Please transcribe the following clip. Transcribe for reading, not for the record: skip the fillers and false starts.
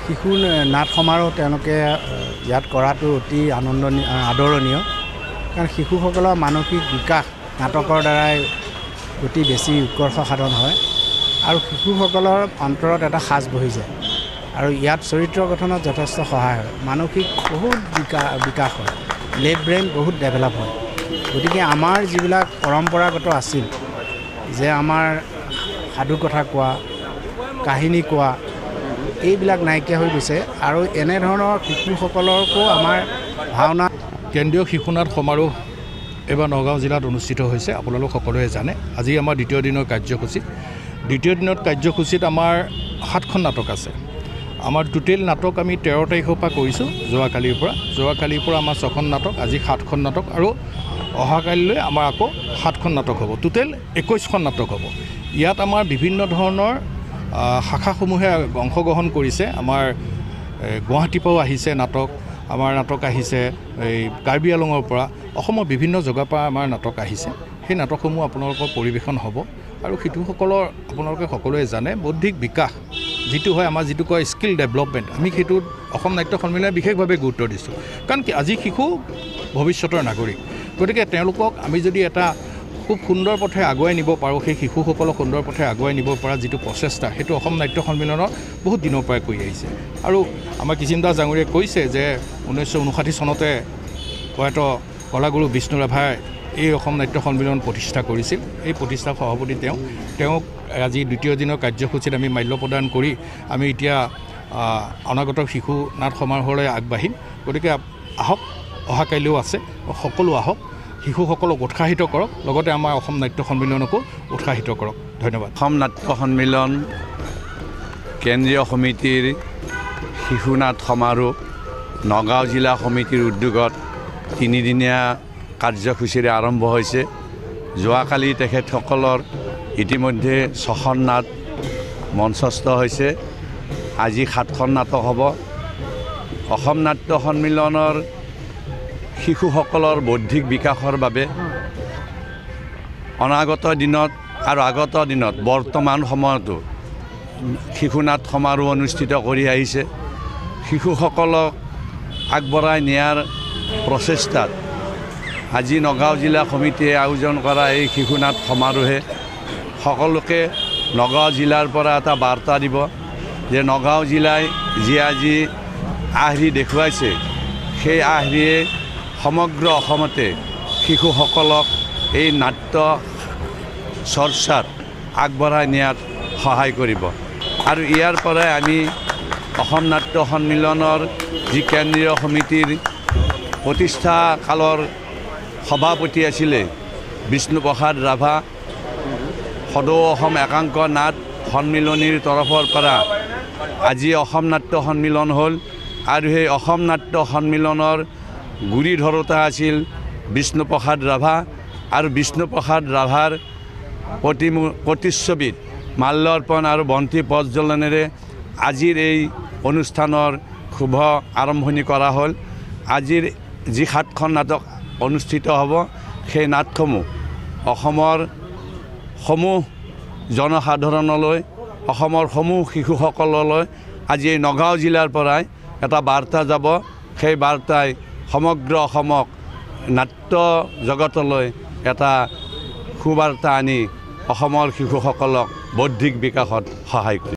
শিশু নাট সমাৰোহ তেওঁলোকে ইয়াত কৰাটো অতি আদৰণীয় কাৰণ শিশুসকলৰ মানসিক বিকাশ নাটকৰ দ্বাৰাই অতি বেছি উৎকৰ্ষ সাধন হয় আৰু শিশুসকলৰ অন্তৰত এটা সাজ বহি যায় আৰু ইয়াত চৰিত্ৰ গঠনত যথেষ্ট সহায় হয় মানসিক বহুত বিকাশ হয় লেফ্ট ব্ৰেইন বহুত ডেভেলপ হয় গতিকে আমাৰ যিবিলাক পৰম্পৰাগত আছিল যে আমাৰ সাধু কথা কোৱা কাহিনী কোৱা এইবিলাক নাইকিয়া হৈ গৈছে আৰু এনেধৰণৰ শিশুসকলকো আমাৰ ভাওনা কেন্দ্ৰীয় শিশু নাট সমাৰোহ এবাৰ নগাঁও জিলাত অনুষ্ঠিত হৈছে আপোনালোক সকলোৱে জানে আজি আমাৰ দ্বিতীয় দিনৰ কাৰ্যসূচী দ্বিতীয় দিনত কাৰ্যসূচীত আমাৰ 7খন নাটক আছে আমাৰ টোটেল নাটক আমি 13 তাৰিখৰ পৰা কৰিছোঁ যোৱাকালিৰ পৰা আমাৰ 6খন নাটক আজি 7খন নাটক আৰু অহাকালিলৈ আমাৰ আকৌ 7খন নাটক হ'ব টোটেল 21খন নাটক হ'ব ইয়াত আমাৰ বিভিন্ন ধৰণৰ শাখাসমূহে অংশগ্ৰহণ কৰিছে আমাৰ গুৱাহাটীৰ পৰাও আহিছে নাটক আমাৰ নাটক আহিছে এই কাৰ্বি আলঙৰ পৰা অসমৰ বিভিন্ন জেগাৰ পৰা আমাৰ নাটক আহিছে সেই নাটকসমূহ আপোনালোকৰ পৰিৱেশন হ'ব আৰু শিশুসকলৰ আপোনালোকে সকলোৱে জানে বৌদ্ধিক বিকাশ যিটো হয় আমাৰ যিটো কয় স্কিল ডেভেলপমেণ্ট আমি সেইটোত অসম নাট্য সন্মিলনে বিশেষভাৱে গুৰুত্ব দিছোঁ কাৰণ কি আজি শিশু ভৱিষ্যতৰ নাগৰিক গতিকে তেওঁলোকক আমি যদি এটা খুব সুন্দৰ পথে আগুৱাই নিব পাৰোঁ সেই শিশুসকলক সুন্দৰ পথে আগুৱাই নিব পৰা যিটো প্ৰচেষ্টা সেইটো অসম নাট্য সন্মিলনৰ বহুত দিনৰ পৰাই কৰি আহিছে আৰু আমাৰ কিচিম দাস ডাঙৰীয়াই কৈছে যে 1959 চনতে প্ৰয়াত কলাগুৰু বিষ্ণু ৰাভাই এই অসম নাট্য সন্মিলন প্ৰতিষ্ঠা কৰিছিল এই প্ৰতিষ্ঠা সভাপতি তেওঁক আজি দ্বিতীয় দিনৰ কাৰ্যসূচীত আমি মাল্য প্ৰদান কৰি আমি এতিয়া অনাগত শিশু নাট সমাৰোহলৈ আগবাঢ়িম গতিকে আহক অহাকাইলৈও আছে সকলো আহক শিশুসকলক উৎসাহিত কৰক লগতে আমাৰ অসম নাট্য সন্মিলনকো উৎসাহিত কৰক ধন্যবাদ অসম নাট্য সন্মিলন কেন্দ্ৰীয় সমিতিৰ শিশু নাট সমাৰোহ নগাঁও জিলা সমিতিৰ উদ্যোগত 3দিনীয়া কাৰ্যসূচীৰে আৰম্ভ হৈছে যোৱাকালি তেখেতসকলৰ ইতিমধ্যে 6খন নাট মঞ্চস্থ হৈছে আজি 7খন নাটক হ'ব অসম নাট্য সন্মিলনৰ শিশুসকলৰ বৌদ্ধিক বিকাশৰ বাবে অনাগত দিনত আৰু আগত দিনত বৰ্তমান সময়তো শিশু নাট সমাৰোহ অনুষ্ঠিত কৰি আহিছে শিশুসকলক আগবঢ়াই নিয়াৰ প্ৰচেষ্টাত আজি নগাঁও জিলা সমিতিয়ে আয়োজন কৰা এই শিশু নাট সমাৰোহে সকলোকে নগাঁও জিলাৰ পৰা এটা বাৰ্তা দিব যে নগাঁও জিলাই যি আজি আহৰি দেখুৱাইছে সেই আহৰিয়ে সমগ্ৰ অসমতে শিশুসকলক এই নাট্য চৰ্চাত আগবঢ়াই নিয়াত সহায় কৰিব আৰু ইয়াৰ পৰাই আমি অসম নাট্য সন্মিলনৰ যি কেন্দ্ৰীয় সমিতিৰ প্ৰতিষ্ঠা কালৰ সভাপতি আছিলে বিষ্ণুপ্ৰসাদ ৰাভা সদৌ অসম একাংক নাট সন্মিলনীৰ তৰফৰ পৰা আজি অসম নাট্য সন্মিলন হ'ল আৰু সেই অসম নাট্য সন্মিলনৰ গুৰি ধৰোতা আছিল বিষ্ণুপ্ৰসাদ ৰাভা আৰু বিষ্ণুপ্ৰসাদ ৰাভাৰ প্ৰতিচ্ছবিত মাল্যাৰ্পণ আৰু বন্তি প্ৰজ্বলনেৰে আজিৰ এই অনুষ্ঠানৰ শুভ আৰম্ভণি কৰা হ'ল আজিৰ যি 7খন নাটক অনুষ্ঠিত হ'ব সেই নাটসমূহ অসমৰ সমূহ জনসাধাৰণলৈ অসমৰ সমূহ শিশুসকললৈ আজি এই নগাঁও জিলাৰ পৰাই এটা বাৰ্তা যাব সেই বাৰ্তাই সমগ্ৰ অসমক নাট্য জগতলৈ এটা সুবাৰ্তা আনি অসমৰ শিশুসকলক বৌদ্ধিক বিকাশত সহায় কৰিব